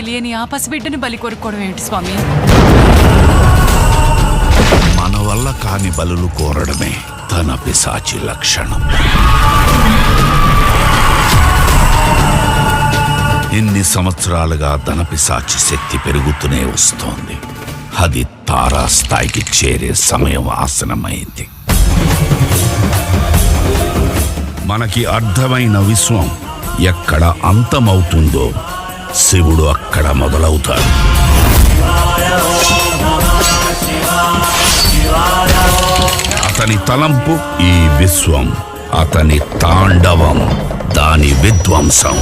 తెలియని ఆ పసిబిడ్డని బలి కోరుకోవడం ఏంటి స్వామి? మన వల్ల కాని బలులు కోరడమే తన పిశాచి లక్షణం. ఇన్ని సంవత్సరాలుగా ధన పిశాచి శక్తి పెరుగుతూనే వస్తోంది. అది తారాస్థాయికి చేరే సమయం ఆసనమైంది. మనకి అర్థమైన విశ్వం ఎక్కడ అంతమవుతుందో శివుడు అక్కడ మొదలవుతాడు. అతని తలంపు ఈ విశ్వం, అతని తాండవం దాని విధ్వంసం.